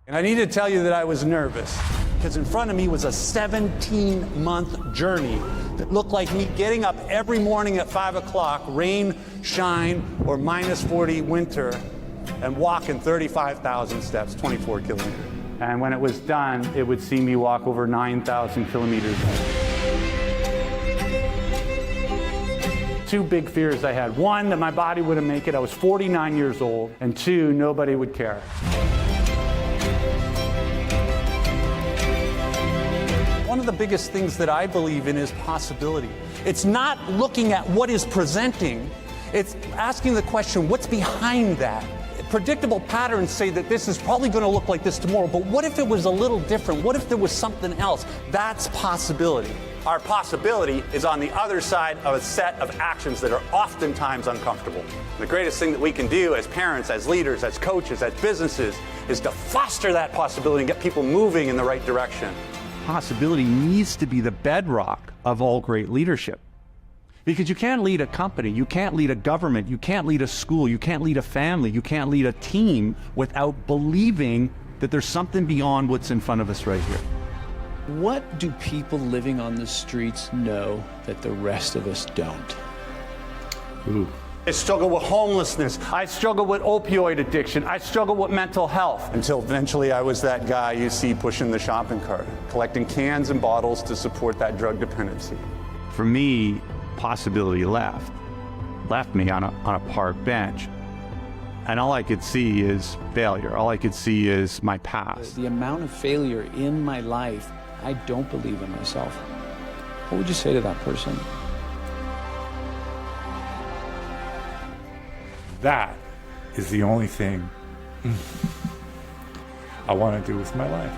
And I need to tell you that I was nervous because in front of me was a 17-month journey that looked like me getting up every morning at 5 o'clock, rain, shine, or minus 40 winter, and walking 35,000 steps, 24 kilometers. And when it was done, it would see me walk over 9,000 kilometers. Two big fears I had. One, that my body wouldn't make it. I was 49 years old. And two, nobody would care. One of the biggest things that I believe in is possibility. It's not looking at what is presenting. It's asking the question, what's behind that? Predictable patterns say that this is probably going to look like this tomorrow, but what if it was a little different? What if there was something else? That's possibility. Our possibility is on the other side of a set of actions that are oftentimes uncomfortable. The greatest thing that we can do as parents, as leaders, as coaches, as businesses, is to foster that possibility and get people moving in the right direction. Possibility needs to be the bedrock of all great leadership. Because you can't lead a company, you can't lead a government, you can't lead a school, you can't lead a family, you can't lead a team without believing that there's something beyond what's in front of us right here. What do people living on the streets know that the rest of us don't? Ooh. I struggle with homelessness. I struggle with opioid addiction. I struggle with mental health. Until eventually I was that guy you see pushing the shopping cart, collecting cans and bottles to support that drug dependency. For me, possibility left me on a park bench. And all I could see is failure. All I could see is my past. The amount of failure in my life, I don't believe in myself. What would you say to that person? That is the only thing I want to do with my life.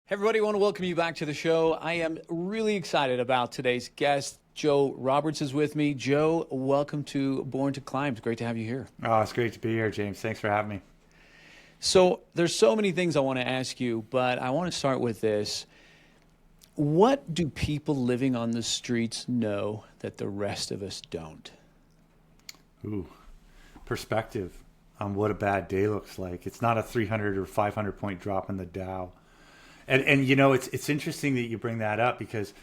Hey everybody, I want to welcome you back to the show. I am really excited about today's guest. Joe Roberts is with me. Joe, welcome to Born to Climb. It's great to have you here. Oh, it's great to be here, James. Thanks for having me. So there's so many things I want to ask you, but I want to start with this. What do people living on the streets know that the rest of us don't? Ooh, perspective on what a bad day looks like. It's not a 300 or 500 point drop in the Dow. And you know, it's interesting that you bring that up because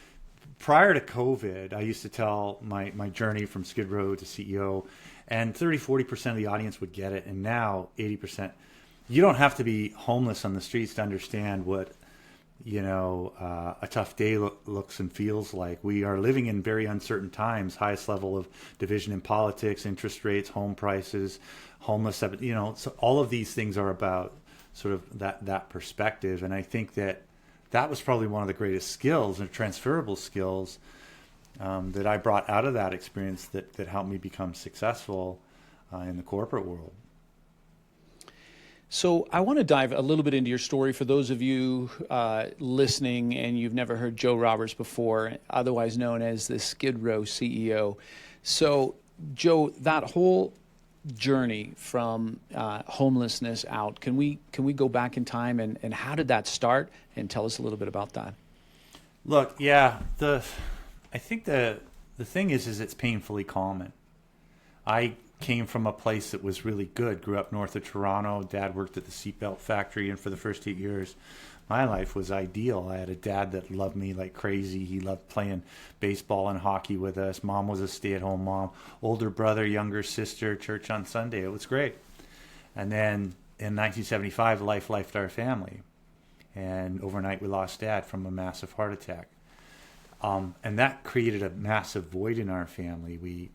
prior to COVID, I used to tell my journey from Skid Row to CEO, and 40% of the audience would get it. And now 80%. You don't have to be homeless on the streets to understand what, you know, a tough day looks and feels like. We are living in very uncertain times, highest level of division in politics, interest rates, home prices, homeless, you know, so all of these things are about sort of that perspective. And I think that was probably one of the greatest skills and transferable skills that I brought out of that experience that helped me become successful in the corporate world. So I want to dive a little bit into your story for those of you listening and you've never heard Joe Roberts before, otherwise known as the Skid Row CEO. So Joe, that whole journey from homelessness out, can we go back in time and how did that start, and tell us a little bit about that? Look, yeah, I think the thing is it's painfully common. I came from a place that was really good, grew up north of Toronto. Dad worked at the seatbelt factory, and for the first 8 years my life was ideal. I had a dad that loved me like crazy. He loved playing baseball and hockey with us. Mom was a stay-at-home mom. Older brother, younger sister, church on Sunday. It was great. And then in 1975, life left our family. And overnight we lost Dad from a massive heart attack. And that created a massive void in our family.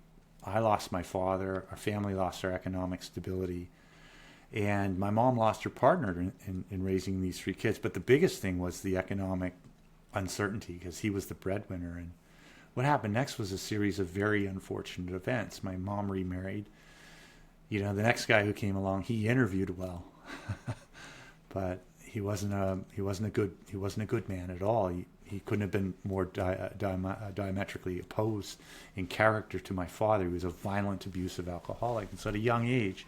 I lost my father. Our family lost our economic stability. And my mom lost her partner in raising these three kids. But the biggest thing was the economic uncertainty because he was the breadwinner. And what happened next was a series of very unfortunate events. My mom remarried. You know, the next guy who came along, he interviewed well, but he wasn't a good man at all. He couldn't have been more diametrically opposed in character to my father. He was a violent, abusive alcoholic. And so at a young age,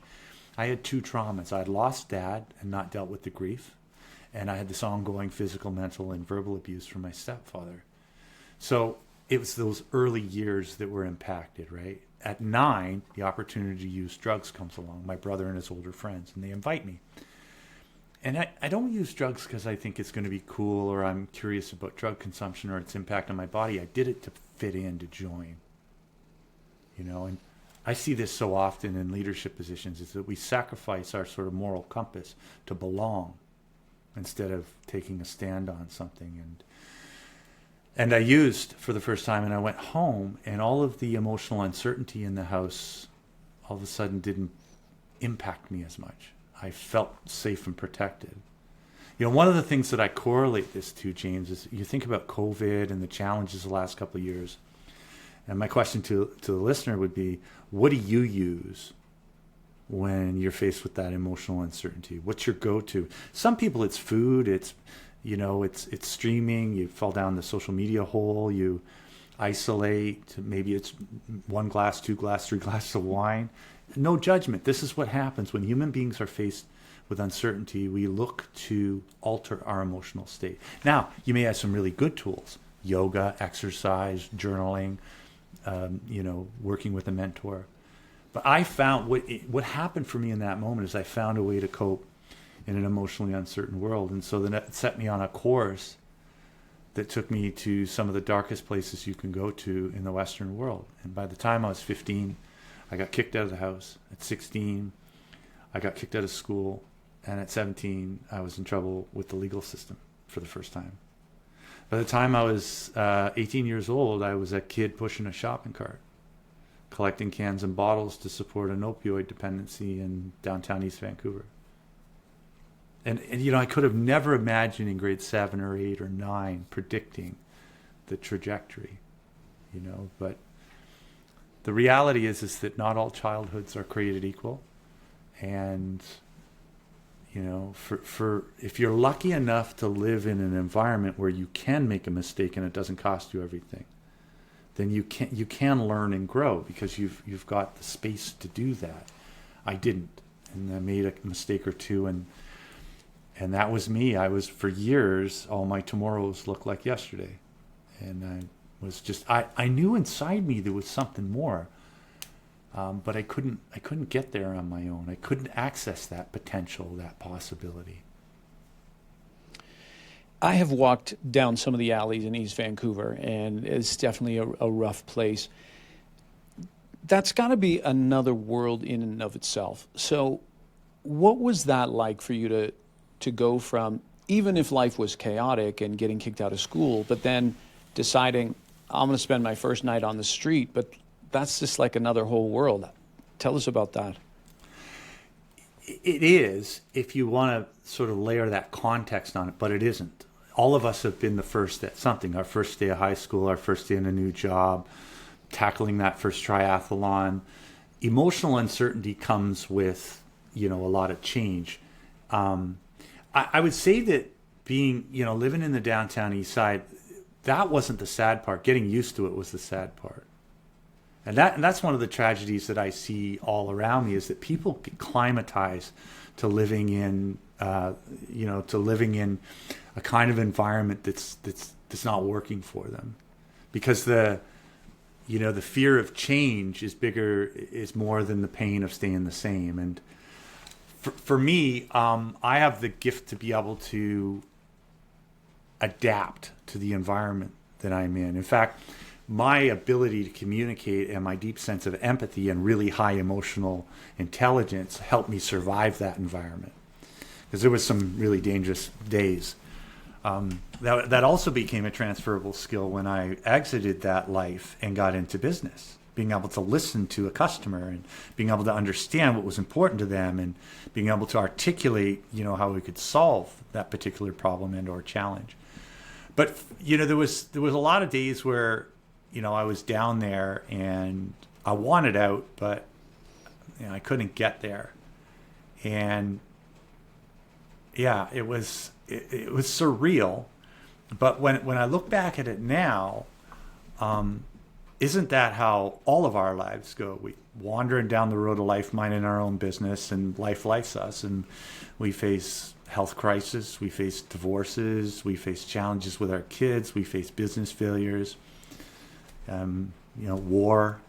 I had two traumas. I had lost Dad and not dealt with the grief. And I had this ongoing physical, mental, and verbal abuse from my stepfather. So it was those early years that were impacted, right? At 9, the opportunity to use drugs comes along. My brother and his older friends, and they invite me. And I don't use drugs because I think it's going to be cool or I'm curious about drug consumption or its impact on my body. I did it to fit in, to join. You know, and I see this so often in leadership positions, is that we sacrifice our sort of moral compass to belong instead of taking a stand on something. And I used for the first time, and I went home, and all of the emotional uncertainty in the house all of a sudden didn't impact me as much. I felt safe and protected. You know, one of the things that I correlate this to, James, is you think about COVID and the challenges the last couple of years. And my question to the listener would be, what do you use when you're faced with that emotional uncertainty? What's your go-to? Some people, it's food, it's streaming, you fall down the social media hole, you isolate, maybe it's 1 glass, 2 glass, 3 glasses of wine. No judgment. This is what happens when human beings are faced with uncertainty. We look to alter our emotional state. Now, you may have some really good tools: yoga, exercise, journaling, working with a mentor. But I found what happened for me in that moment is I found a way to cope in an emotionally uncertain world. And so then it set me on a course that took me to some of the darkest places you can go to in the Western world. And by the time I was 15, I got kicked out of the house. At 16, I got kicked out of school. And at 17, I was in trouble with the legal system for the first time. By the time I was 18 years old, I was a kid pushing a shopping cart, collecting cans and bottles to support an opioid dependency in downtown East Vancouver. And I could have never imagined in grade 7 or 8 or 9 predicting the trajectory, but the reality is that not all childhoods are created equal. And, for if you're lucky enough to live in an environment where you can make a mistake and it doesn't cost you everything, then you can learn and grow because you've got the space to do that. I didn't, and I made a mistake or two, and that was me. I was, for years, all my tomorrows looked like yesterday, and I knew inside me there was something more, but I couldn't get there on my own. I couldn't access that potential, that possibility. I have walked down some of the alleys in East Vancouver, and it's definitely a rough place. That's got to be another world in and of itself. So what was that like for you to go from, even if life was chaotic and getting kicked out of school, but then deciding, I'm going to spend my first night on the street, but that's just like another whole world. Tell us about that. It is, if you want to sort of layer that context on it, but it isn't. All of us have been the first at something. Our first day of high school, our first day in a new job, tackling that first triathlon. Emotional uncertainty comes with, a lot of change. I would say that being, living in the downtown east side, that wasn't the sad part. Getting used to it was the sad part. And that's one of the tragedies that I see all around me, is that people get climatized to living in, a kind of environment that's not working for them, because the fear of change is more than the pain of staying the same. And for me, I have the gift to be able to adapt to the environment that I'm in. In fact, my ability to communicate and my deep sense of empathy and really high emotional intelligence helped me survive that environment, because there was some really dangerous days. That also became a transferable skill when I exited that life and got into business, being able to listen to a customer and being able to understand what was important to them and being able to articulate, how we could solve that particular problem and or challenge. But, there was a lot of days where, I was down there and I wanted out, but I couldn't get there. And yeah, it was surreal. But when I look back at it now, isn't that how all of our lives go? We wandering down the road of life, minding our own business, and life lifes us, and we face health crisis, we face divorces, we face challenges with our kids, we face business failures, war,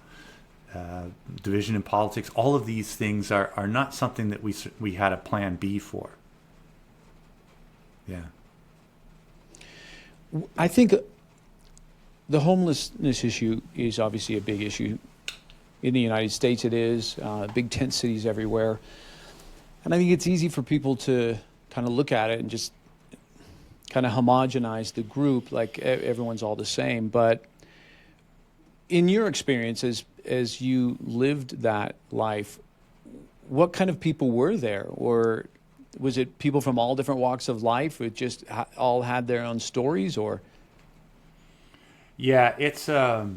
division in politics. All of these things are not something that we had a plan B for. Yeah. I think the homelessness issue is obviously a big issue. In the United States it is, big tent cities everywhere. And I think it's easy for people to kind of look at it and just kind of homogenize the group, like everyone's all the same. But in your experience, as you lived that life, what kind of people were there? Or was it people from all different walks of life who just all had their own stories? Or yeah, it's a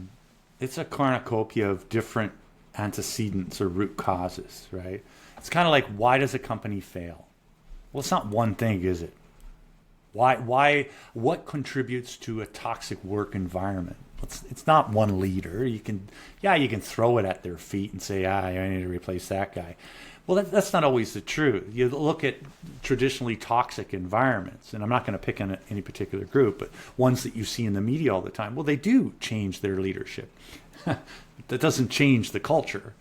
cornucopia of different antecedents or root causes, right? It's kind of like, why does a company fail? Well, it's not one thing, is it? What contributes to a toxic work environment? It's not one leader. You can throw it at their feet and say, I need to replace that guy. Well, that's not always the truth. You look at traditionally toxic environments, and I'm not going to pick on any particular group, but ones that you see in the media all the time. Well, they do change their leadership. That doesn't change the culture.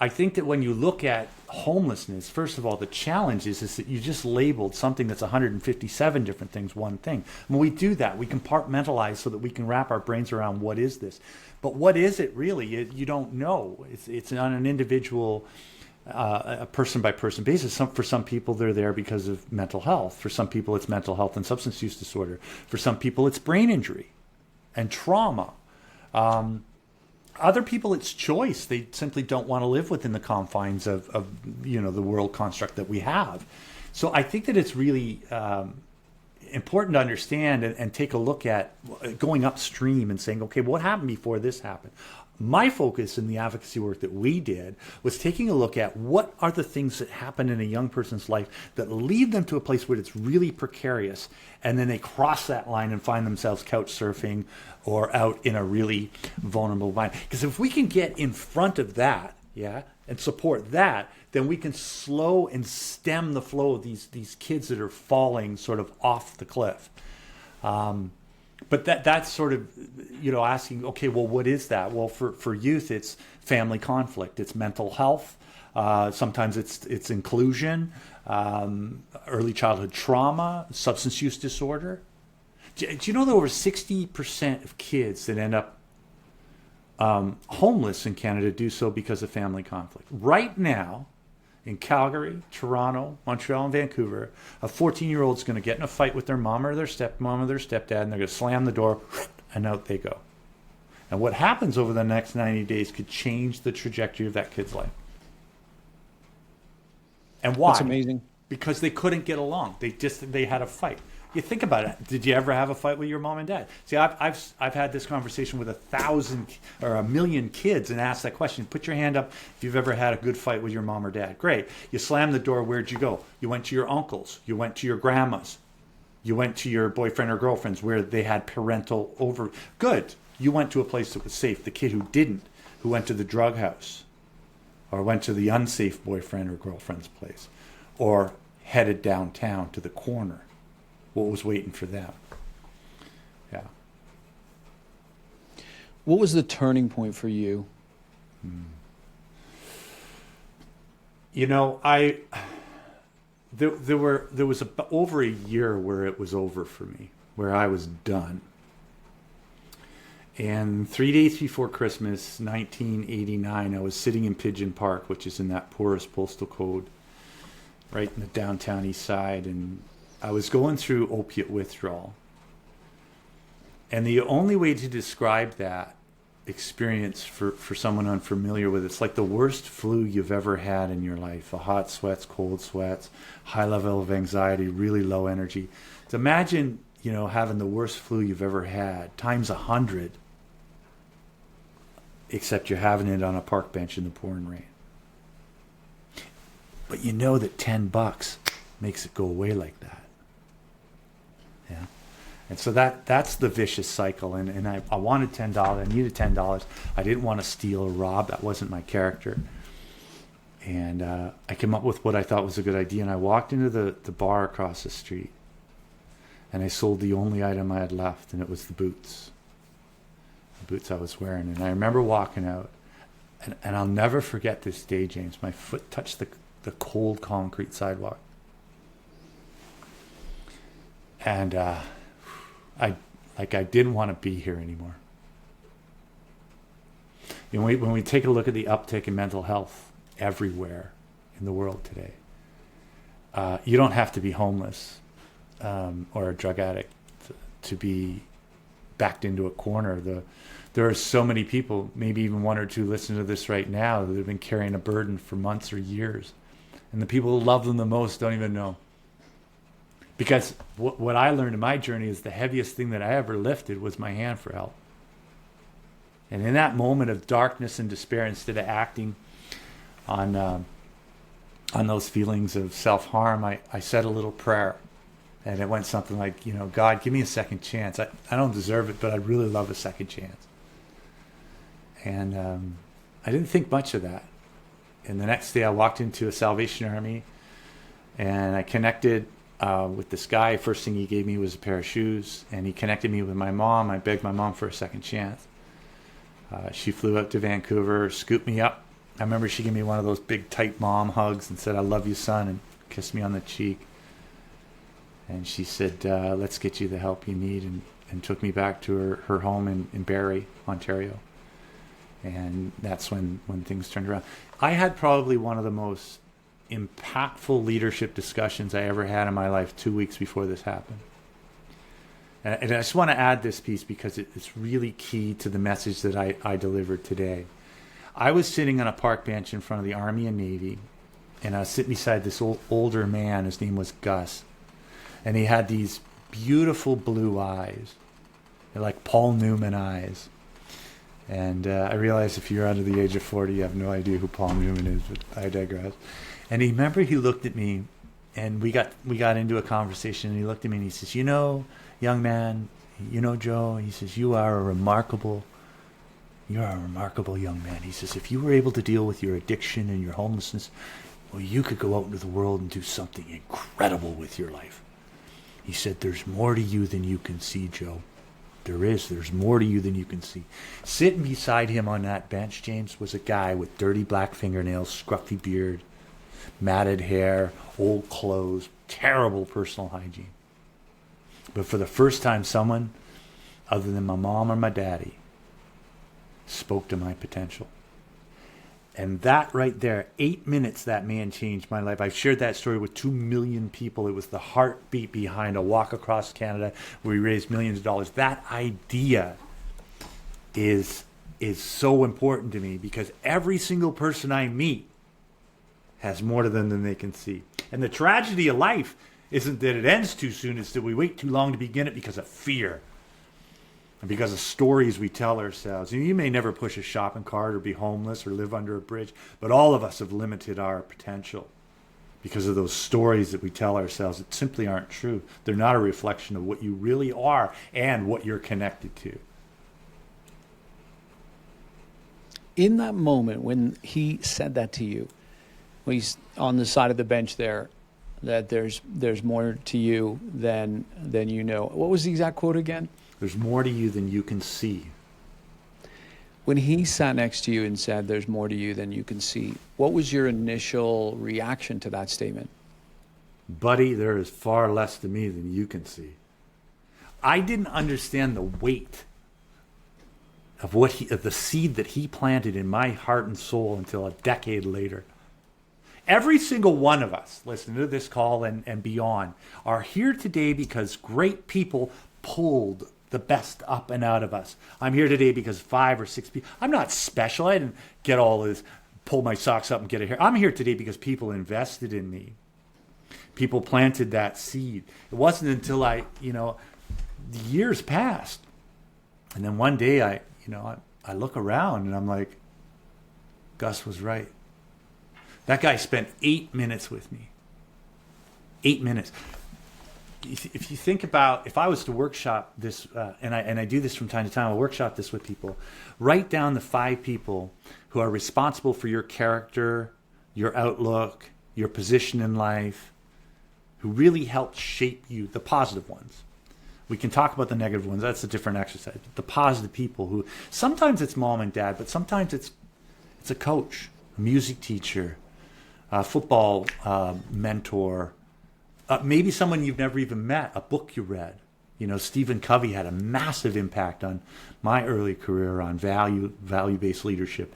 I think that when you look at homelessness, first of all, the challenge is that you just labeled something that's 157 different things one thing. When we do that, we compartmentalize so that we can wrap our brains around what is this. But what is it really? You don't know. It's on an individual, a person-by-person basis. For some people, they're there because of mental health. For some people, it's mental health and substance use disorder. For some people, it's brain injury and trauma. Other people, it's choice. They simply don't want to live within the confines of the world construct that we have. So I think that it's really important to understand and take a look at going upstream and saying, okay, what happened before this happened? My focus in the advocacy work that we did was taking a look at what are the things that happen in a young person's life that lead them to a place where it's really precarious, and then they cross that line and find themselves couch surfing or out in a really vulnerable mind. Because if we can get in front of that, and support that, then we can slow and stem the flow of these kids that are falling sort of off the cliff. But that's sort of, asking, okay, well, what is that? Well, for youth, it's family conflict, it's mental health, sometimes it's inclusion, early childhood trauma, substance use disorder. Do you know that over 60% of kids that end up homeless in Canada do so because of family conflict? Right now, in Calgary, Toronto, Montreal, and Vancouver, a 14-year-old is going to get in a fight with their mom or their stepmom or their stepdad, and they're going to slam the door, and out they go. And what happens over the next 90 days could change the trajectory of that kid's life. And why? That's amazing. Because they couldn't get along. They had a fight. You think about it. Did you ever have a fight with your mom and dad? See, I've had this conversation with 1,000 or 1,000,000 kids and asked that question. Put your hand up if you've ever had a good fight with your mom or dad. Great. You slammed the door. Where'd you go? You went to your uncles. You went to your grandmas. You went to your boyfriend or girlfriend's where they had parental over. Good. You went to a place that was safe. The kid who didn't, who went to the drug house or went to the unsafe boyfriend or girlfriend's place or headed downtown to the corner. What was waiting for them? Yeah. What was the turning point for you? There was over a year where it was over for me, where I was done. And 3 days before Christmas, 1989, I was sitting in Pigeon Park, which is in that poorest postal code, right in the downtown east side, and I was going through opiate withdrawal. And the only way to describe that experience for someone unfamiliar with it's like the worst flu you've ever had in your life. The hot sweats, cold sweats, high level of anxiety, really low energy. So imagine, having the worst flu you've ever had times 100, except you're having it on a park bench in the pouring rain. But you know that $10 makes it go away like that. Yeah. And so that's the vicious cycle. And I wanted $10. I needed $10. I didn't want to steal or rob. That wasn't my character. And I came up with what I thought was a good idea, and I walked into the bar across the street, and I sold the only item I had left, and it was the boots I was wearing. And I remember walking out, and I'll never forget this day, James. My foot touched the cold concrete sidewalk. And I didn't want to be here anymore. You know, when we take a look at the uptick in mental health everywhere in the world today, you don't have to be homeless or a drug addict to be backed into a corner. There are so many people, maybe even one or two listening to this right now, that have been carrying a burden for months or years. And the people who love them the most don't even know. Because what I learned in my journey is the heaviest thing that I ever lifted was my hand for help. And in that moment of darkness and despair, instead of acting on those feelings of self-harm, I said a little prayer. And it went something like, you know, God, give me a second chance. I don't deserve it, but I'd really love a second chance. And I didn't think much of that. And the next day I walked into a Salvation Army, and I connected with this guy. First thing he gave me was a pair of shoes, and he connected me with my mom. I begged my mom for a second chance. She flew up to Vancouver, scooped me up. I remember she gave me one of those big tight mom hugs and said, "I love you, son," and kissed me on the cheek. And she said, let's get you the help you need, and took me back to her home in Barrie, Ontario. And that's when things turned around. I had probably one of the most impactful leadership discussions I ever had in my life 2 weeks before this happened. And I just want to add this piece because it's really key to the message that I delivered today. I was sitting on a park bench in front of the Army and Navy, and I was sitting beside this older man. His name was Gus. And he had these beautiful blue eyes. They're like Paul Newman eyes. And I realize if you're under the age of 40, you have no idea who Paul Newman is, but I digress. And he looked at me, and we got into a conversation, and he looked at me and he says, "You know, young man, you know, Joe," he says, you're a remarkable young man. He says, if you were able to deal with your addiction and your homelessness, well, you could go out into the world and do something incredible with your life. He said, there's more to you than you can see, Joe. There's more to you than you can see. Sitting beside him on that bench, James, was a guy with dirty black fingernails, scruffy beard, matted hair, old clothes, terrible personal hygiene. But for the first time, someone other than my mom or my daddy spoke to my potential. And that right there, 8 minutes, that man changed my life. I've shared that story with 2 million people. It was the heartbeat behind a walk across Canada where we raised millions of dollars. That idea is so important to me because every single person I meet has more to them than they can see. And the tragedy of life isn't that it ends too soon, it's that we wait too long to begin it because of fear. And because of stories we tell ourselves. You may never push a shopping cart or be homeless or live under a bridge, but all of us have limited our potential because of those stories that we tell ourselves that simply aren't true. They're not a reflection of what you really are and what you're connected to. In that moment when he said that to you, when he's on the side of the bench there, that there's more to you than you know. What was the exact quote again? There's more to you than you can see. When he sat next to you and said, there's more to you than you can see, what was your initial reaction to that statement? Buddy, there is far less to me than you can see. I didn't understand the weight of the seed that he planted in my heart and soul until a decade later. Every single one of us listening to this call and beyond are here today because great people pulled the best up and out of us. I'm here today because 5 or 6 people. I'm not special. I didn't get all this, pull my socks up and get it here. I'm here today because people invested in me. People planted that seed. It wasn't until the years passed. And then one day I look around and I'm like, Gus was right. That guy spent 8 minutes with me. 8 minutes. If you think about, if I was to workshop this, and I do this from time to time, I'll workshop this with people. Write down the 5 people who are responsible for your character, your outlook, your position in life, who really helped shape you, the positive ones. We can talk about the negative ones. That's a different exercise. But the positive people who, sometimes it's mom and dad, but sometimes it's a coach, a music teacher, a football mentor, maybe someone you've never even met, a book you read. You know, Stephen Covey had a massive impact on my early career on value-based leadership.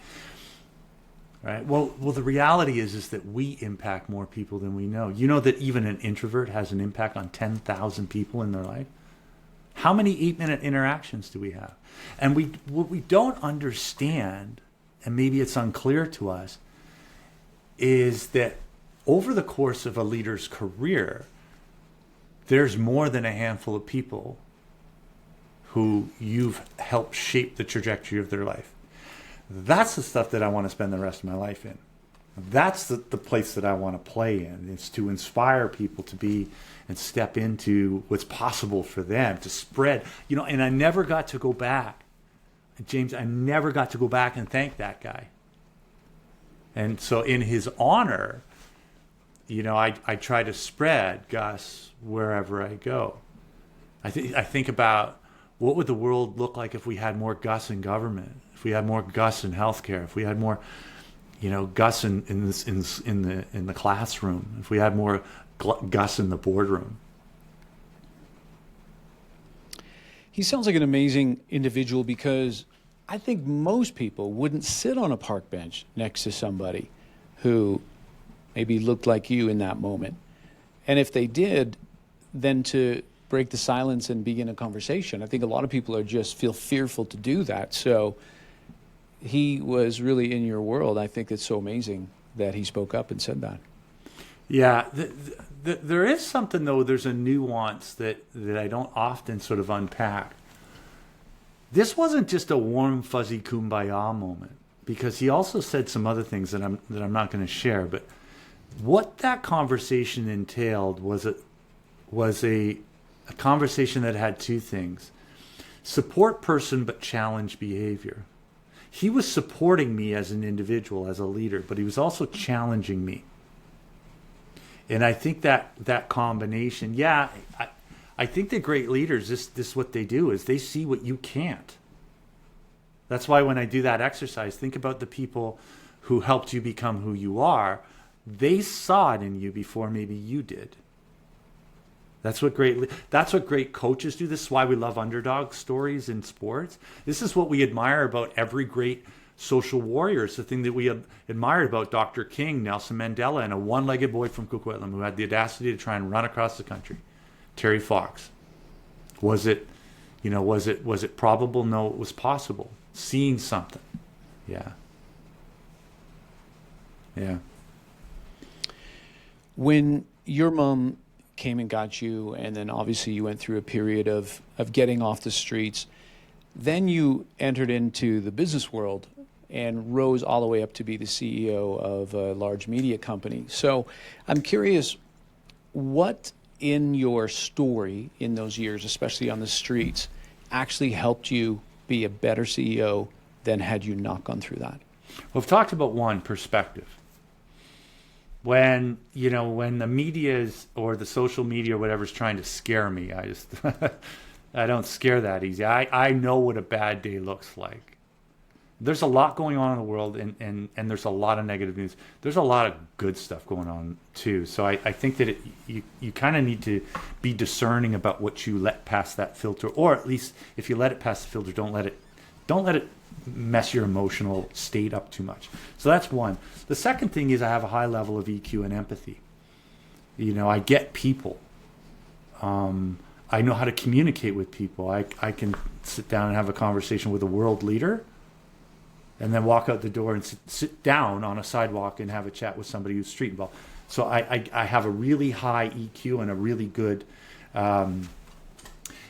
Right? Well, the reality is that we impact more people than we know. You know that even an introvert has an impact on 10,000 people in their life? How many 8-minute interactions do we have? And what we don't understand, and maybe it's unclear to us, is that over the course of a leader's career, there's more than a handful of people who you've helped shape the trajectory of their life. That's the stuff that I want to spend the rest of my life in. That's the place that I want to play in. It's to inspire people to be and step into what's possible for them, to spread. You know, and I never got to go back. James, I never got to go back and thank that guy. And so in his honor, you know, I try to spread Gus wherever I go. I think about what would the world look like if we had more Gus in government, if we had more Gus in healthcare, if we had more, you know, Gus in the classroom, if we had more Gus in the boardroom. He sounds like an amazing individual because I think most people wouldn't sit on a park bench next to somebody who maybe looked like you in that moment. And if they did, then to break the silence and begin a conversation. I think a lot of people feel fearful to do that. So he was really in your world. I think it's so amazing that he spoke up and said that. Yeah, there is something, though, there's a nuance that I don't often sort of unpack. This wasn't just a warm, fuzzy kumbaya moment, because he also said some other things that I'm not going to share. But what that conversation entailed was a conversation that had two things: support person, but challenge behavior. He was supporting me as an individual, as a leader, but he was also challenging me. And I think that combination, yeah, I think that great leaders, this is what they do, is they see what you can't. That's why when I do that exercise, think about the people who helped you become who you are. They saw it in you before maybe you did. That's what great coaches do. This is why we love underdog stories in sports. This is what we admire about every great social warrior. It's the thing that we admired about Dr. King, Nelson Mandela, and a one-legged boy from Coquitlam who had the audacity to try and run across the country, Terry Fox. Was it probable? No, it was possible. Seeing something. Yeah. Yeah. When your mom came and got you, and then obviously you went through a period of getting off the streets, then you entered into the business world and rose all the way up to be the CEO of a large media company. So I'm curious, what in your story in those years, especially on the streets, actually helped you be a better CEO than had you not gone through that? We've talked about one, perspective. When the media or the social media or whatever is trying to scare me, I don't scare that easy. I know what a bad day looks like. There's a lot going on in the world, and there's a lot of negative news. There's a lot of good stuff going on too. So I think that you kind of need to be discerning about what you let past that filter, or at least if you let it past the filter, don't let it mess your emotional state up too much. So that's one. The second thing is I have a high level of EQ and empathy. I get people. I know how to communicate with people. I can sit down and have a conversation with a world leader and then walk out the door and sit down on a sidewalk and have a chat with somebody who's street involved. So I have a really high EQ and a really good...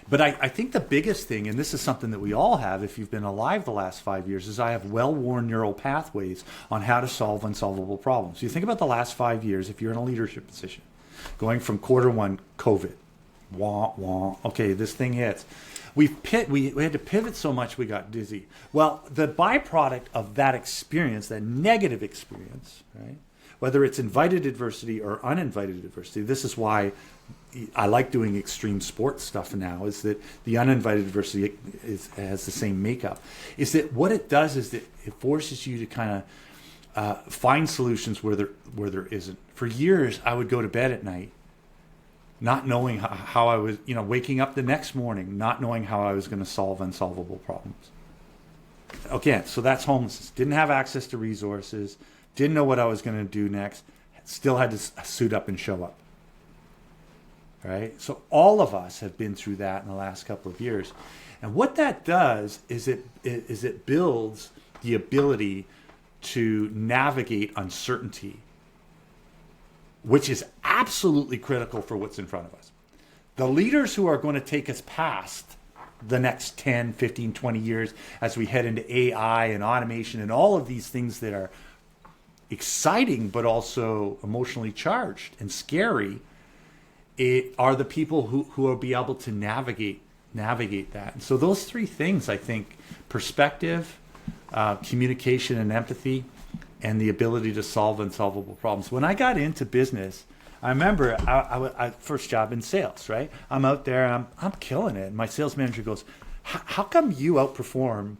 But I think the biggest thing, and this is something that we all have if you've been alive the last 5 years, is I have well-worn neural pathways on how to solve unsolvable problems. So you think about the last 5 years, if you're in a leadership position, going from quarter one, COVID, okay, this thing hits. We had to pivot so much we got dizzy. Well, the byproduct of that experience, that negative experience, right, whether it's invited adversity or uninvited adversity. This is why I like doing extreme sports stuff now, is that the uninvited adversity has the same makeup. Is that what it does is that it forces you to kind of find solutions where there isn't. For years, I would go to bed at night not knowing how I was, waking up the next morning, not knowing how I was going to solve unsolvable problems. Again, so that's homelessness. Didn't have access to resources, didn't know what I was going to do next, still had to suit up and show up. Right? So all of us have been through that in the last couple of years. And what that does is it builds the ability to navigate uncertainty, which is absolutely critical for what's in front of us. The leaders who are going to take us past the next 10, 15, 20 years as we head into AI and automation and all of these things that are exciting but also emotionally charged and scary, are the people who will be able to navigate that. And so those three things, I think, perspective, communication and empathy, and the ability to solve unsolvable problems. When I got into business, I remember I first job in sales, right? I'm out there, and I'm killing it. And my sales manager goes, how come you outperform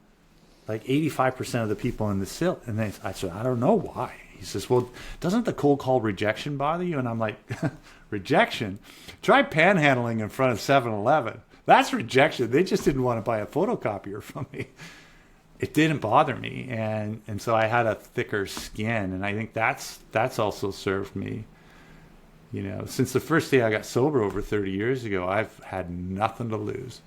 like 85% of the people in the sale? And then I said, I don't know why. He says, well, doesn't the cold call rejection bother you? And I'm like, rejection? Try panhandling in front of 7-Eleven. That's rejection. They just didn't want to buy a photocopier from me. It didn't bother me. And so I had a thicker skin. And I think that's also served me. Since the first day I got sober over 30 years ago, I've had nothing to lose.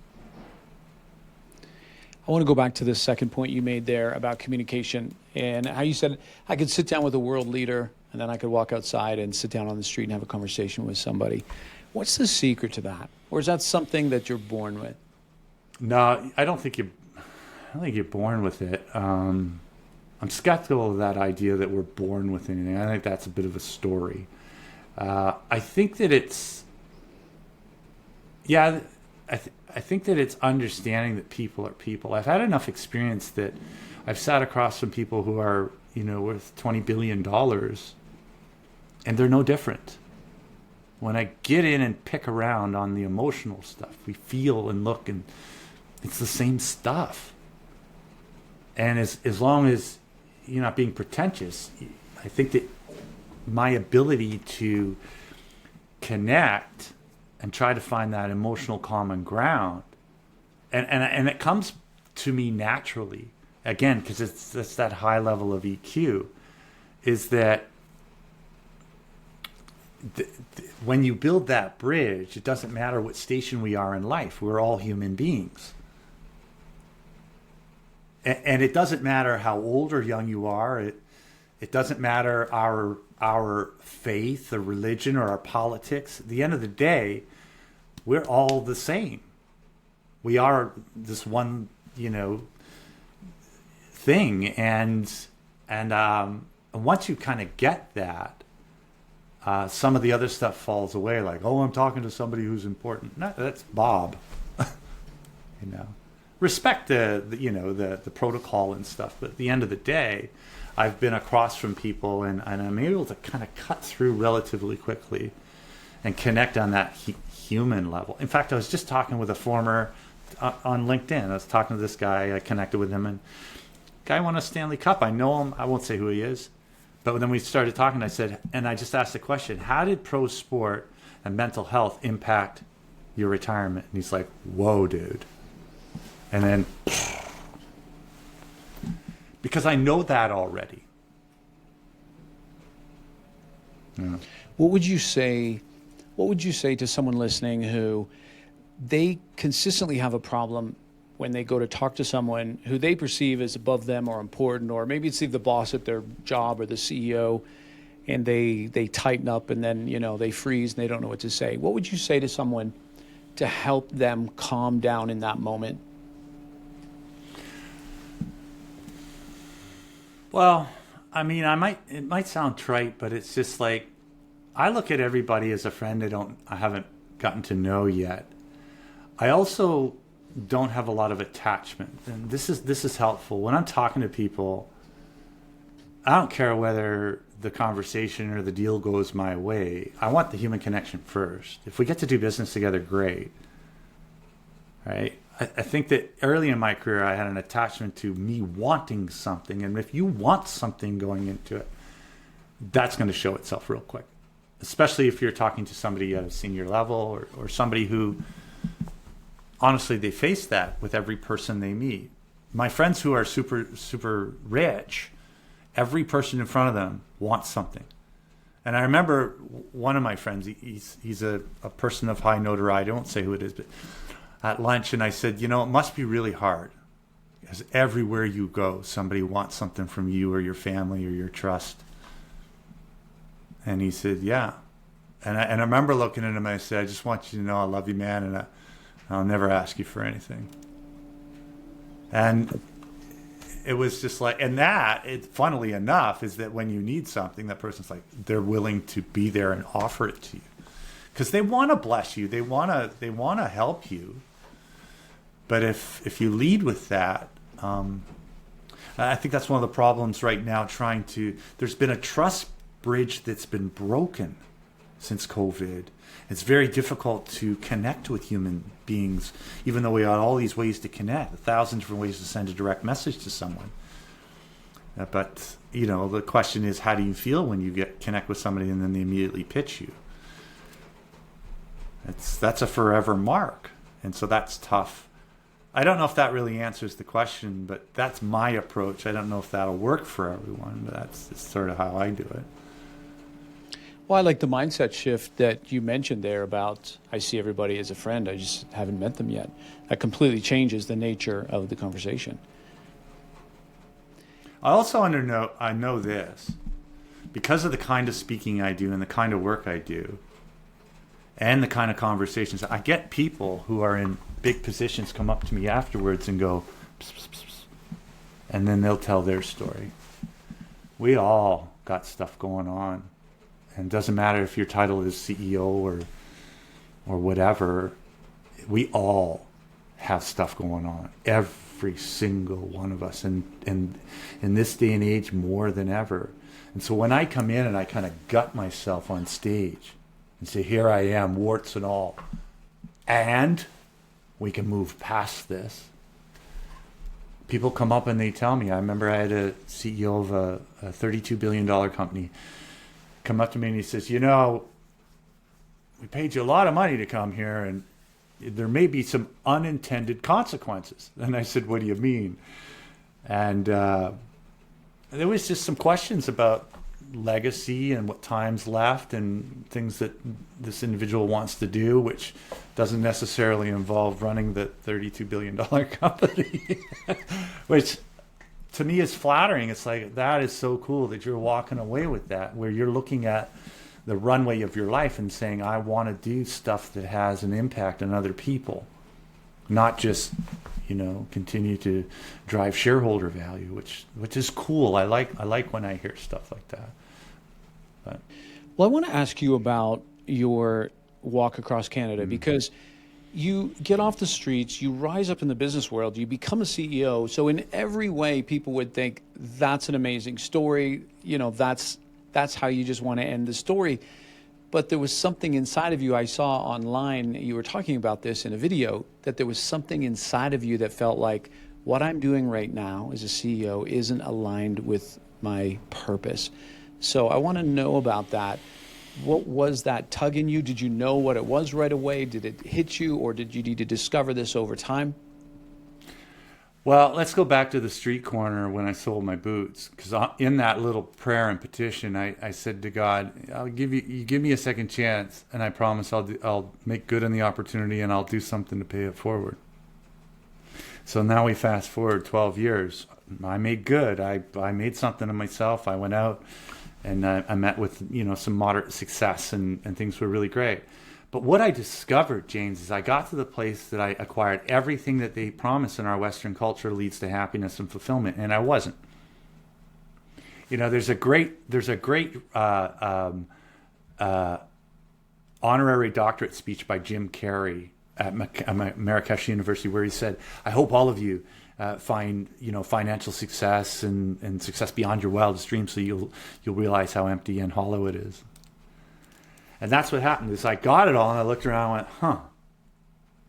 I want to go back to the second point you made there about communication and how you said I could sit down with a world leader and then I could walk outside and sit down on the street and have a conversation with somebody. What's the secret to that? Or is that something that you're born with? No, I don't think you're born with it. I'm skeptical of that idea that we're born with anything. I think that's a bit of a story. I think that it's, I think that it's understanding that people are people. I've had enough experience that I've sat across from people who are, worth $20 billion, and they're no different. When I get in and pick around on the emotional stuff, we feel and look, and it's the same stuff. And as long as you're not being pretentious, I think that my ability to connect and try to find that emotional common ground, and it comes to me naturally, again, because it's that high level of EQ, is that when you build that bridge, it doesn't matter what station we are in life. We're all human beings. And it doesn't matter how old or young you are. It doesn't matter our faith or religion or our politics. At the end of the day, we're all the same. We are this one, thing. And once you kind of get that, some of the other stuff falls away. Like, oh, I'm talking to somebody who's important. No, that's Bob. Respect the protocol and stuff. But at the end of the day, I've been across from people and I'm able to kind of cut through relatively quickly and connect on that human level. In fact, I was just talking with a former on LinkedIn. I was talking to this guy. I connected with him, and guy won a Stanley Cup. I know him. I won't say who he is. But then we started talking. I just asked the question, how did pro sport and mental health impact your retirement? And he's like, whoa, dude. And then, because I know that already. Yeah. What would you say to someone listening who they consistently have a problem when they go to talk to someone who they perceive as above them or important, or maybe it's the boss at their job or the CEO, and they tighten up and then, they freeze and they don't know what to say? What would you say to someone to help them calm down in that moment? Well, I mean, it might sound trite, but it's just like, I look at everybody as a friend I haven't gotten to know yet. I also don't have a lot of attachment, and this is helpful when I'm talking to people. I don't care whether the conversation or the deal goes my way. I want the human connection first. If we get to do business together, great. Right? I think that early in my career, I had an attachment to me wanting something. And if you want something going into it, that's going to show itself real quick. Especially if you're talking to somebody at a senior level or somebody who, honestly, they face that with every person they meet. My friends who are super, super rich, every person in front of them wants something. And I remember one of my friends, he's a person of high notoriety. I won't say who it is, but at lunch, and I said, it must be really hard because everywhere you go, somebody wants something from you or your family or your trust. And he said, yeah. And I remember looking at him and I said, I just want you to know I love you, man, and I'll never ask you for anything. And it was just like, and funnily enough, is that when you need something, that person's like, they're willing to be there and offer it to you. Because they want to bless you. They want to help you. But if you lead with that, I think that's one of the problems right now, there's been a trust bridge that's been broken since COVID. It's very difficult to connect with human beings, even though we have all these ways to connect, 1,000 different ways to send a direct message to someone. But, the question is, how do you feel when you connect with somebody and then they immediately pitch you? That's a forever mark. And so that's tough. I don't know if that really answers the question, but that's my approach. I don't know if that'll work for everyone, but that's sort of how I do it. Well, I like the mindset shift that you mentioned there about I see everybody as a friend. I just haven't met them yet. That completely changes the nature of the conversation. I also I know this. Because of the kind of speaking I do and the kind of work I do and the kind of conversations, I get people who are in big positions come up to me afterwards and go, pss, pss, pss, pss, and then they'll tell their story. We all got stuff going on. And it doesn't matter if your title is CEO or whatever, we all have stuff going on. Every single one of us. And in this day and age, more than ever. And so when I come in and I kind of gut myself on stage and say, here I am, warts and all, and we can move past this. People come up and they tell me, I remember I had a CEO of a $32 billion company come up to me and he says, we paid you a lot of money to come here and there may be some unintended consequences. And I said, what do you mean? And there was just some questions about legacy and what time's left and things that this individual wants to do, which doesn't necessarily involve running the $32 billion company, which to me is flattering. It's like, that is so cool that you're walking away with that, where you're looking at the runway of your life and saying, I want to do stuff that has an impact on other people, not just continue to drive shareholder value, which is cool. I like when I hear stuff like that. But. Well, I want to ask you about your walk across Canada, because you get off the streets, you rise up in the business world, you become a CEO. So in every way, people would think that's an amazing story. That's how you just want to end the story. But there was something inside of you, I saw online, you were talking about this in a video, that there was something inside of you that felt like what I'm doing right now as a CEO isn't aligned with my purpose. So I want to know about that. What was that tug in you? Did you know what it was right away? Did it hit you, or did you need to discover this over time? Well, let's go back to the street corner when I sold my boots, because in that little prayer and petition, I said to God, you give me a second chance, and I promise I'll make good on the opportunity, and I'll do something to pay it forward. So now we fast forward 12 years. I made good. I made something of myself. I went out and I met with some moderate success, and things were really great. But what I discovered, James, is I got to the place that I acquired everything that they promise in our Western culture leads to happiness and fulfillment, and I wasn't. There's a great honorary doctorate speech by Jim Carrey at Marrakesh University, where he said, I hope all of you find financial success and success beyond your wildest dreams, so you'll realize how empty and hollow it is. And that's what happened. Is I got it all, and I looked around and went, "Huh,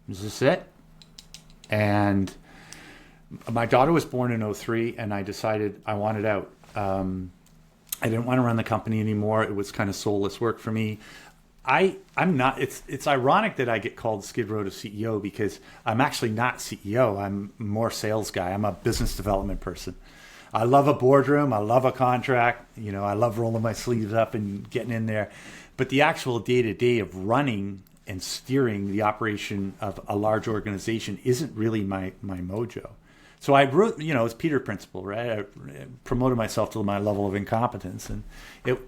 is this it?" And my daughter was born in 2003, and I decided I wanted out. I didn't want to run the company anymore. It was kind of soulless work for me. I'm not. It's ironic that I get called Skid Row to CEO, because I'm actually not CEO. I'm more sales guy. I'm a business development person. I love a boardroom. I love a contract. I love rolling my sleeves up and getting in there. But the actual day-to-day of running and steering the operation of a large organization isn't really my mojo. So I wrote, it's Peter principle, right? I promoted myself to my level of incompetence. And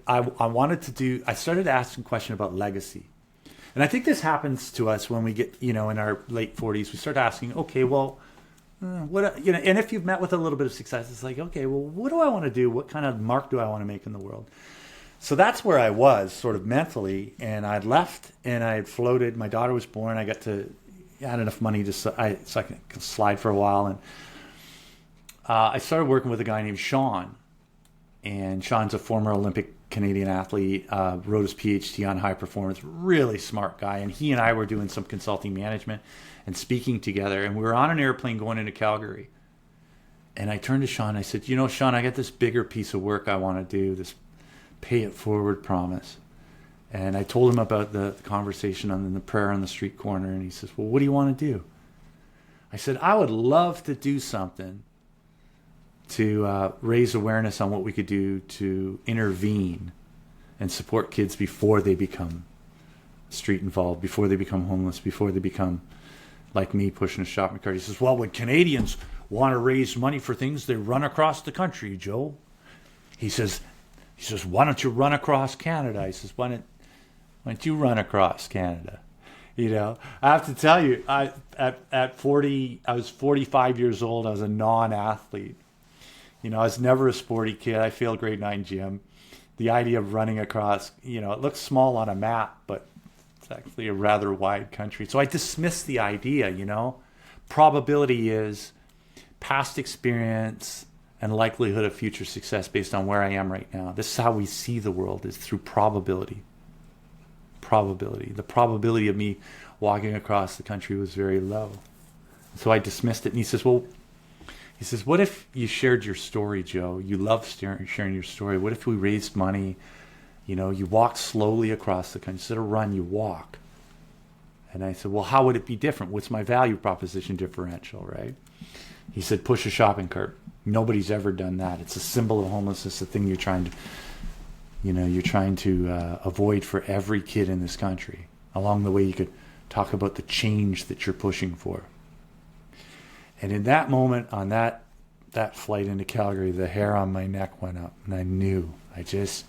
I started asking questions about legacy. And I think this happens to us when we get, in our late 40s. We start asking, okay, well, and if you've met with a little bit of success, it's like, okay, well, what do I want to do? What kind of mark do I want to make in the world? So that's where I was sort of mentally. And I'd left and I had floated. My daughter was born. I had enough money so I could slide for a while. And I started working with a guy named Sean, and Sean's a former Olympic Canadian athlete, wrote his PhD on high performance, really smart guy. And he and I were doing some consulting management and speaking together, and we were on an airplane going into Calgary. And I turned to Sean, and I said, Sean, I got this bigger piece of work I want to do, this pay it forward promise. And I told him about the conversation on the prayer on the street corner, and he says, well, what do you want to do? I said, I would love to do something to raise awareness on what we could do to intervene and support kids before they become street involved, before they become homeless, before they become like me pushing a shopping cart. He says, well, when Canadians want to raise money for things, they run across the country, Joe. He says, why don't you run across Canada? He says, why don't you run across Canada? I have to tell you, at 40, I was 45 years old. I was a non-athlete. I was never a sporty kid. I failed grade 9 gym. The idea of running across, it looks small on a map, but it's actually a rather wide country. So I dismissed the idea, Probability is past experience and likelihood of future success based on where I am right now. This is how we see the world, is through probability. Probability. The probability of me walking across the country was very low. So I dismissed it. And he says, what if you shared your story, Joe? You love sharing your story. What if we raised money? You walk slowly across the country. Instead of run, you walk. And I said, well, how would it be different? What's my value proposition differential, right? He said, push a shopping cart. Nobody's ever done that. It's a symbol of homelessness, the thing you're trying to avoid for every kid in this country. Along the way, you could talk about the change that you're pushing for. And in that moment, on that flight into Calgary, the hair on my neck went up, and I knew. I just,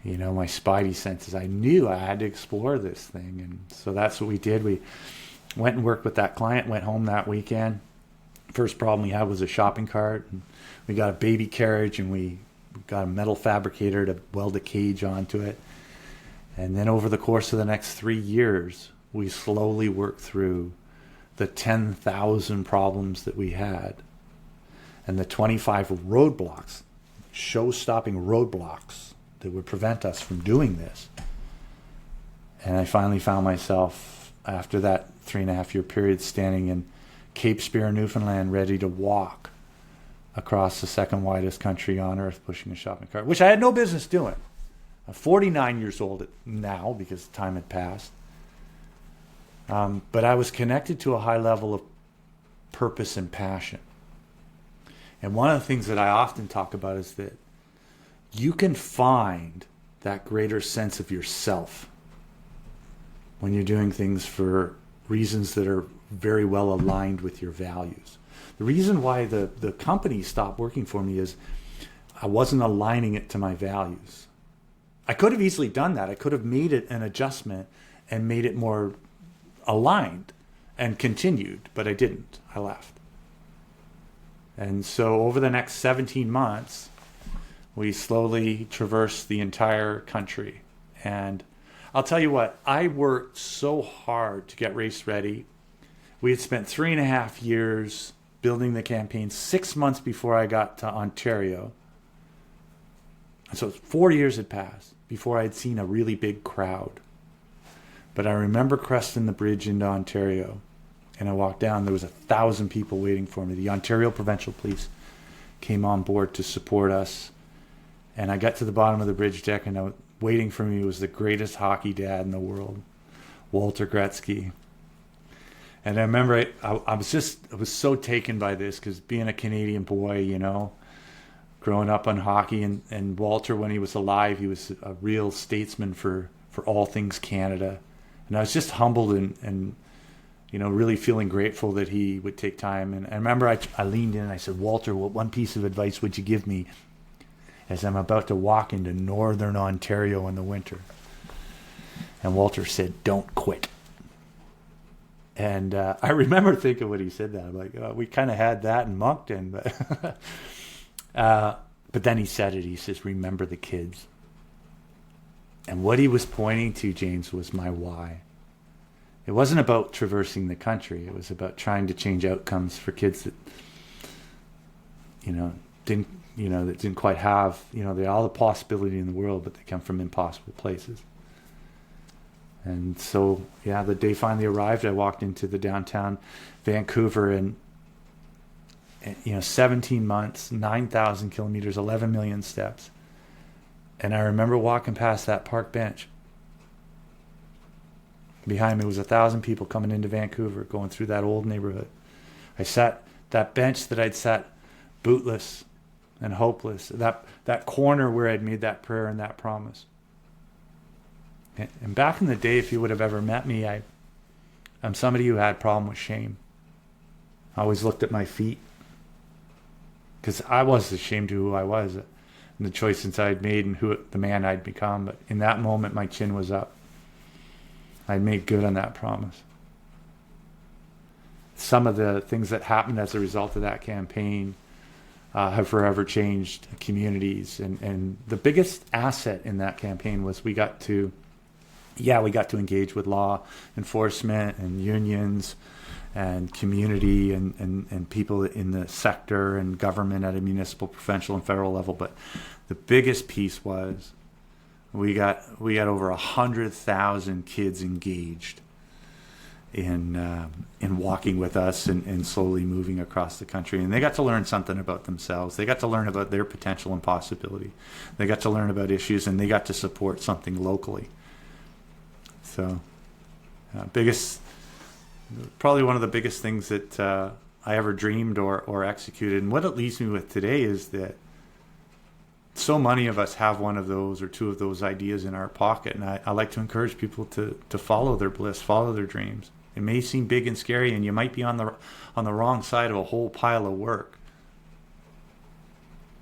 my spidey senses, I knew I had to explore this thing. And so that's what we did. We went and worked with that client, went home that weekend. First problem we had was a shopping cart. And we got a baby carriage, and we got a metal fabricator to weld a cage onto it. And then over the course of the next 3 years, we slowly worked through the 10,000 problems that we had and the 25 roadblocks, show-stopping roadblocks that would prevent us from doing this. And I finally found myself, after that 3.5-year period, standing in Cape Spear, Newfoundland, ready to walk across the second widest country on earth, pushing a shopping cart, which I had no business doing. I'm 49 years old now because time had passed. But I was connected to a high level of purpose and passion. And one of the things that I often talk about is that you can find that greater sense of yourself when you're doing things for reasons that are very well aligned with your values. The reason why the company stopped working for me is I wasn't aligning it to my values. I could have easily done that. I could have made it an adjustment and made it more aligned and continued, but I didn't. I left. And so over the next 17 months, we slowly traversed the entire country. And I'll tell you what, I worked so hard to get race ready. We had spent 3.5 years building the campaign 6 months before I got to Ontario. So 4 years had passed before I'd seen a really big crowd. But I remember crossing the bridge into Ontario, and I walked down. There was 1,000 people waiting for me. The Ontario Provincial Police came on board to support us. And I got to the bottom of the bridge deck, and waiting for me was the greatest hockey dad in the world, Walter Gretzky. And I remember I was so taken by this, because being a Canadian boy, you know, growing up on hockey, and Walter, when he was alive, he was a real statesman for all things Canada. And I was just humbled and you know, really feeling grateful that he would take time. And I remember I leaned in and I said, Walter, what one piece of advice would you give me as I'm about to walk into Northern Ontario in the winter? And Walter said, don't quit. And I remember thinking when he said that, I'm like, oh, we kind of had that in Moncton. But then he said it. He says, remember the kids. And what he was pointing to, James, was my why. It wasn't about traversing the country. It was about trying to change outcomes for kids that, didn't quite have, they all the possibility in the world, but they come from impossible places. And so, yeah, the day finally arrived. I walked into the downtown Vancouver, and 17 months, 9,000 kilometers, 11 million steps. And I remember walking past that park bench. Behind me was 1,000 people coming into Vancouver, going through that old neighborhood. I sat that bench that I'd sat bootless and hopeless, that corner where I'd made that prayer and that promise. And back in the day, if you would have ever met me, I'm somebody who had a problem with shame. I always looked at my feet, because I was ashamed of who I was and the choices I'd made and the man I'd become. But in that moment, my chin was up. I made good on that promise. Some of the things that happened as a result of that campaign have forever changed communities. And the biggest asset in that campaign was we got to engage with law enforcement and unions and community and people in the sector and government at a municipal, provincial, and federal level. But the biggest piece was we got over 100,000 kids engaged in walking with us and slowly moving across the country. And they got to learn something about themselves. They got to learn about their potential and possibility. They got to learn about issues, and they got to support something locally. So, probably one of the biggest things that I ever dreamed or executed. And what it leaves me with today is that so many of us have one of those or two of those ideas in our pocket. And I like to encourage people to follow their bliss, follow their dreams. It may seem big and scary, and you might be on the wrong side of a whole pile of work.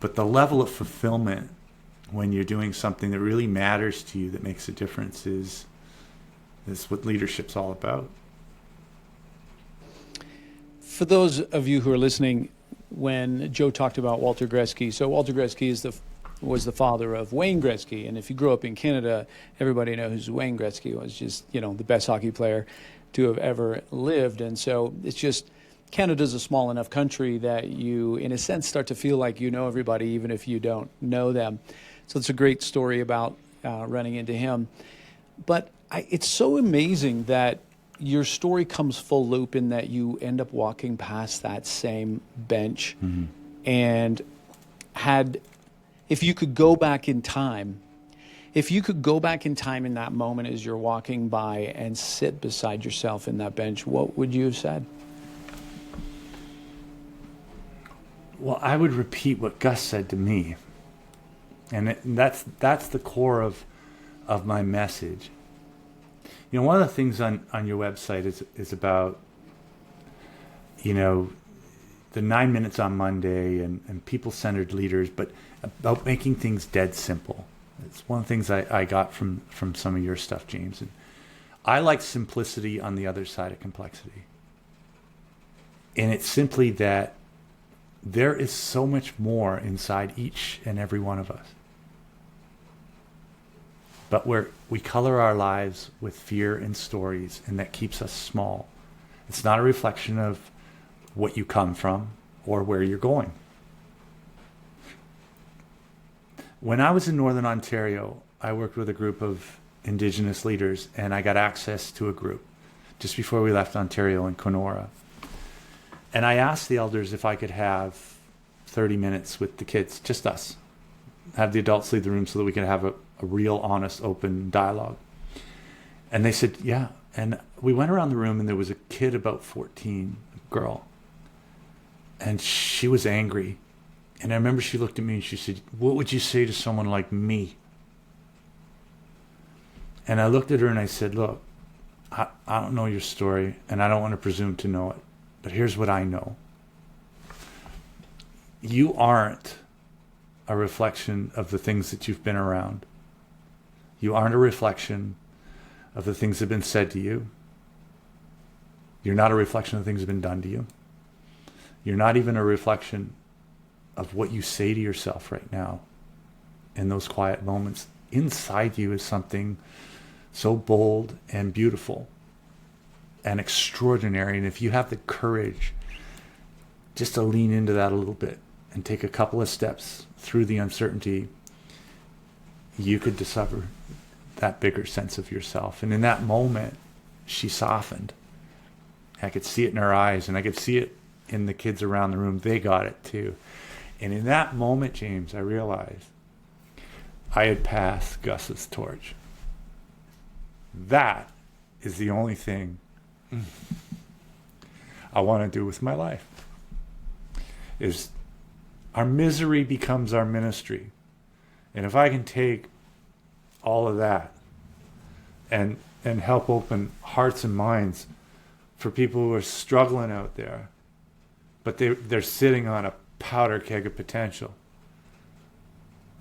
But the level of fulfillment when you're doing something that really matters to you, that makes a difference, is what leadership's all about. For those of you who are listening, when Joe talked about Walter Gretzky, so Walter Gretzky was the father of Wayne Gretzky, and if you grew up in Canada, everybody knows Wayne Gretzky was just, the best hockey player to have ever lived. And so it's just, Canada's a small enough country that you, in a sense, start to feel like you know everybody, even if you don't know them. So it's a great story about running into him. But it's so amazing that your story comes full loop in that you end up walking past that same bench and if you could go back in time, in that moment as you're walking by and sit beside yourself in that bench, what would you have said? Well, I would repeat what Gus said to me. And that's the core of my message. One of the things on your website is about, the 9 minutes on Monday and people-centered leaders, but about making things dead simple. It's one of the things I got from some of your stuff, James. And I like simplicity on the other side of complexity. And it's simply that there is so much more inside each and every one of us. But we color our lives with fear and stories, and that keeps us small. It's not a reflection of what you come from or where you're going. When I was in Northern Ontario, I worked with a group of Indigenous leaders, and I got access to a group just before we left Ontario in Kenora. And I asked the elders if I could have 30 minutes with the kids, just us. Have the adults leave the room so that we could have a real, honest, open dialogue. And they said, yeah. And we went around the room, and there was a kid about 14, a girl. And she was angry. And I remember she looked at me and she said, what would you say to someone like me? And I looked at her and I said, look, I don't know your story, and I don't want to presume to know it, but here's what I know. You aren't a reflection of the things that you've been around. You aren't a reflection of the things that have been said to you. You're not a reflection of the things that have been done to you. You're not even a reflection of what you say to yourself right now in those quiet moments. Inside you is something so bold and beautiful and extraordinary. And if you have the courage just to lean into that a little bit and take a couple of steps through the uncertainty, you could discover that bigger sense of yourself. And in that moment, she softened. I could see it in her eyes, and I could see it in the kids around the room. They got it too. And in that moment, James, I realized I had passed Gus's torch. That is the only thing I want to do with my life. Is our misery becomes our ministry. And if I can take all of that and help open hearts and minds for people who are struggling out there, but they're sitting on a powder keg of potential,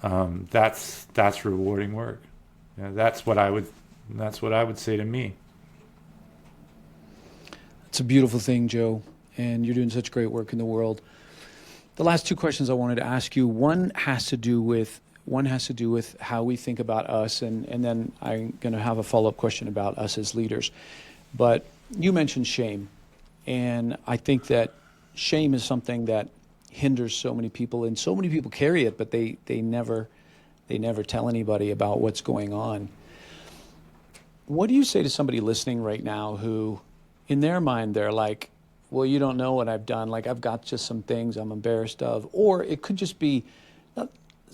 that's rewarding work. You know, that's what I would say to me. It's a beautiful thing, Joe, and you're doing such great work in the world. The last two questions I wanted to ask you, one has to do with how we think about us, and then I'm going to have a follow-up question about us as leaders. But you mentioned shame, and I think that shame is something that hinders so many people, and so many people carry it, but they never tell anybody about what's going on. What do you say to somebody listening right now who, in their mind, they're like, well, you don't know what I've done. Like, I've got just some things I'm embarrassed of. Or it could just be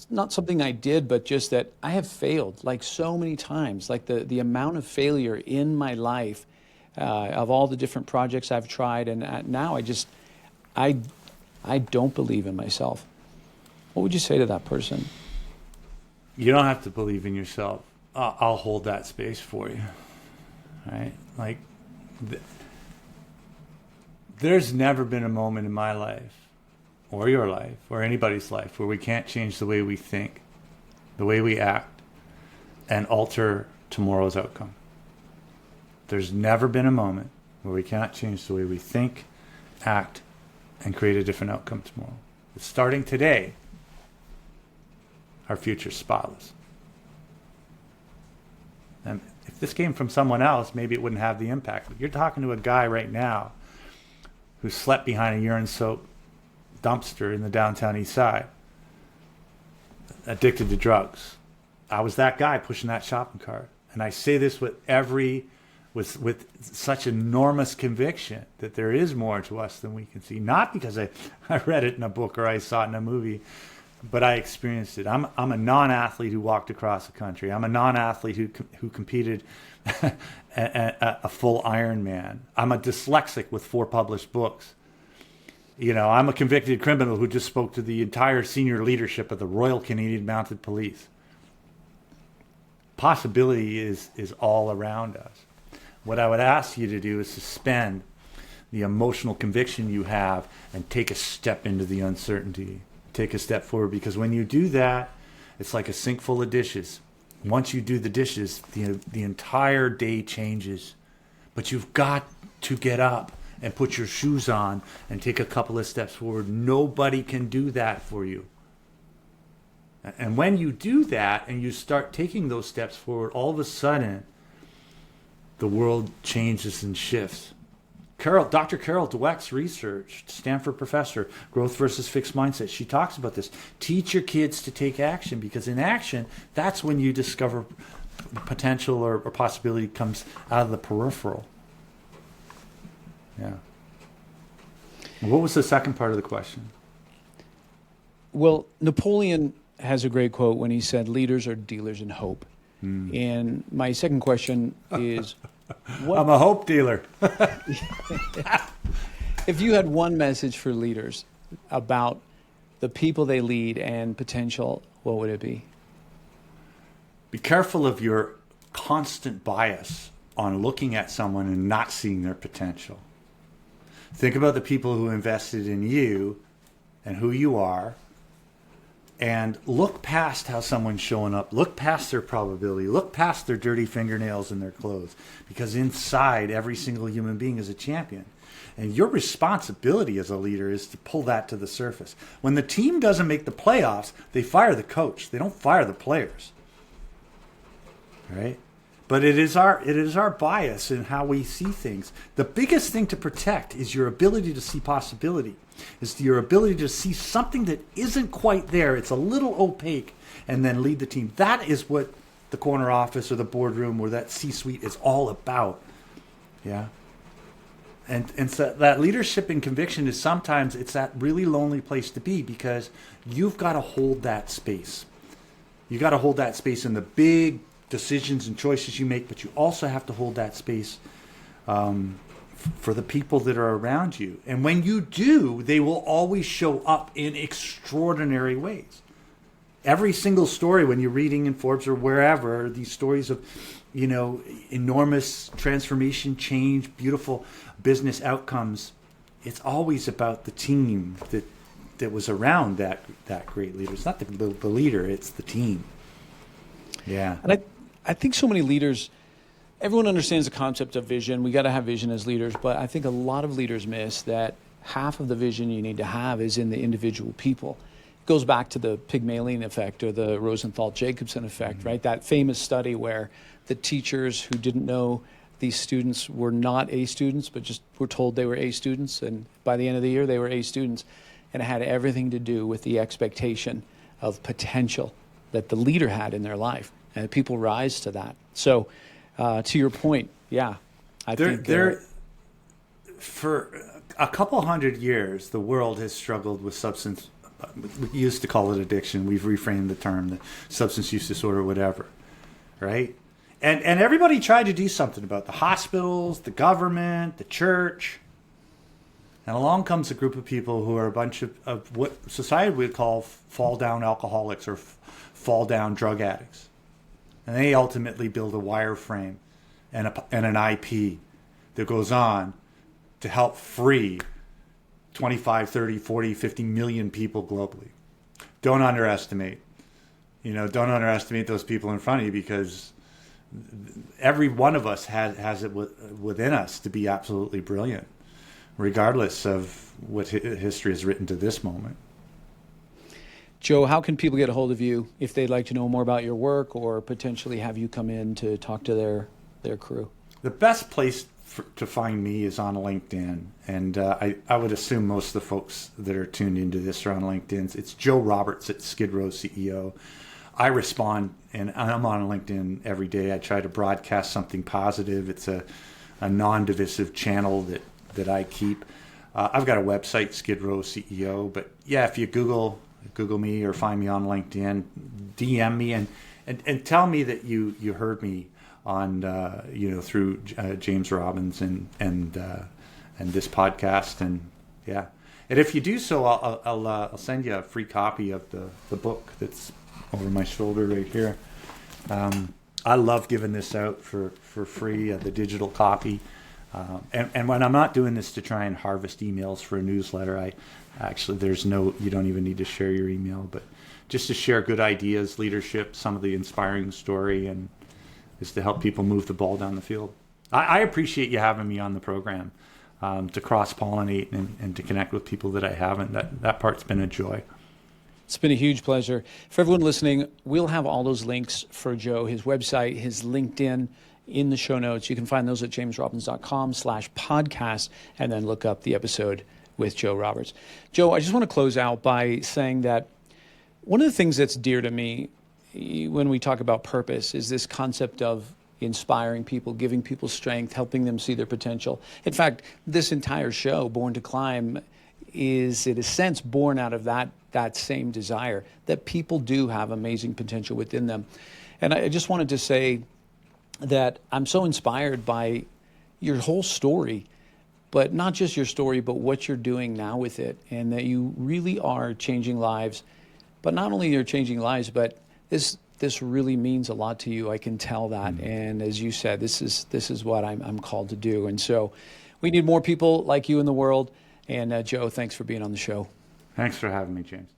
not something I did, but just that I have failed like so many times. Like the amount of failure in my life of all the different projects I've tried. And now I don't believe in myself. What would you say to that person? You don't have to believe in yourself. I'll hold that space for you. Right? Like, there's never been a moment in my life, or your life, or anybody's life, where we can't change the way we think, the way we act, and alter tomorrow's outcome. There's never been a moment where we cannot change the way we think, act, and create a different outcome tomorrow. But starting today, our future's spotless. And if this came from someone else, maybe it wouldn't have the impact. But you're talking to a guy right now who slept behind a urine-soaked dumpster in the downtown east side, addicted to drugs. I was that guy pushing that shopping cart. And I say this with such enormous conviction that there is more to us than we can see. Not because I read it in a book or I saw it in a movie, but I experienced it. I'm a non-athlete who walked across the country. I'm a non-athlete who competed a full Ironman. I'm a dyslexic with 4 published books. You know, I'm a convicted criminal who just spoke to the entire senior leadership of the Royal Canadian Mounted Police. Possibility is all around us. What I would ask you to do is suspend the emotional conviction you have and take a step into the uncertainty. Take a step forward, because when you do that, it's like a sink full of dishes. Once you do the dishes, the entire day changes. But you've got to get up and put your shoes on and take a couple of steps forward. Nobody can do that for you. And when you do that and you start taking those steps forward, all of a sudden, the world changes and shifts Dr. Carol Dweck's research, Stanford professor, growth versus fixed mindset. She talks about this. Teach your kids to take action, because in action, that's when you discover potential or possibility comes out of the peripheral. Yeah. What was the second part of the question? Well, Napoleon has a great quote when he said, "Leaders are dealers in hope." And my second question is, I'm a hope dealer. if you had one message for leaders about the people they lead and potential, what would it be? Be careful of your constant bias on looking at someone and not seeing their potential. Think about the people who invested in you and who you are, and look past how someone's showing up. Look past their probability. Look past their dirty fingernails and their clothes, because inside every single human being is a champion. And your responsibility as a leader is to pull that to the surface. When the team doesn't make the playoffs, they fire the coach. They don't fire the players. Right? But it is our bias in how we see things. The biggest thing to protect is your ability to see possibility. Is your ability to see something that isn't quite there. It's a little opaque, and then lead the team. That is what the corner office or the boardroom or that C-suite is all about. Yeah. And so that leadership and conviction is sometimes it's that really lonely place to be, because you've got to hold that space. You got to hold that space in the big decisions and choices you make, but you also have to hold that space for the people that are around you. And when you do, they will always show up in extraordinary ways. Every single story, when you're reading in Forbes or wherever, these stories of, enormous transformation, change, beautiful business outcomes, it's always about the team that was around that great leader. It's not the leader, it's the team. Yeah. And I think so many leaders, everyone understands the concept of vision. We got to have vision as leaders, but I think a lot of leaders miss that half of the vision you need to have is in the individual people. It goes back to the Pygmalion effect or the Rosenthal-Jacobson effect, right? That famous study where the teachers who didn't know these students were not A students, but just were told they were A students, and by the end of the year they were A students, and it had everything to do with the expectation of potential that the leader had in their life, and people rise to that. So to your point, yeah, I think for a couple hundred years, the world has struggled with substance. We used to call it addiction. We've reframed the term, the substance use disorder, whatever, right? And everybody tried to do something about it. The hospitals, the government, the church. And along comes a group of people who are a bunch of what society would call fall-down alcoholics or fall-down drug addicts. And they ultimately build a wireframe and an IP that goes on to help free 25, 30, 40, 50 million people globally. Don't underestimate those people in front of you, because every one of us has it within us to be absolutely brilliant, regardless of what history has written to this moment. Joe, how can people get a hold of you if they'd like to know more about your work or potentially have you come in to talk to their crew? The best place to find me is on LinkedIn. And I would assume most of the folks that are tuned into this are on LinkedIn. It's Joe Roberts at Skid Row CEO. I respond, and I'm on LinkedIn every day. I try to broadcast something positive. It's a non-divisive channel that I keep. I've got a website, Skid Row CEO. But yeah, if you Google me or find me on LinkedIn, DM me and tell me that you heard me on through James Robbins and this podcast, and yeah. And if you do so, I'll send you a free copy of the book that's over my shoulder right here. I love giving this out for free, the digital copy. And when I'm not doing this to try and harvest emails for a newsletter, you don't even need to share your email, but just to share good ideas, leadership, some of the inspiring story, and is to help people move the ball down the field. I appreciate you having me on the program to cross-pollinate and to connect with people that I haven't. That part's been a joy. It's been a huge pleasure. For everyone listening, we'll have all those links for Joe, his website, his LinkedIn, in the show notes. You can find those at jamesrobbins.com/podcast, and then look up the episode with Joe Roberts. Joe, I just want to close out by saying that one of the things that's dear to me when we talk about purpose is this concept of inspiring people, giving people strength, helping them see their potential. In fact, this entire show, Born to Climb, is in a sense born out of that same desire, that people do have amazing potential within them. And I just wanted to say that I'm so inspired by your whole story, but not just your story, but what you're doing now with it, and that you really are changing lives. But not only you're changing lives, but this really means a lot to you. I can tell that. And as you said, this is what I'm called to do. And so we need more people like you in the world. And Joe, thanks for being on the show. Thanks for having me, James.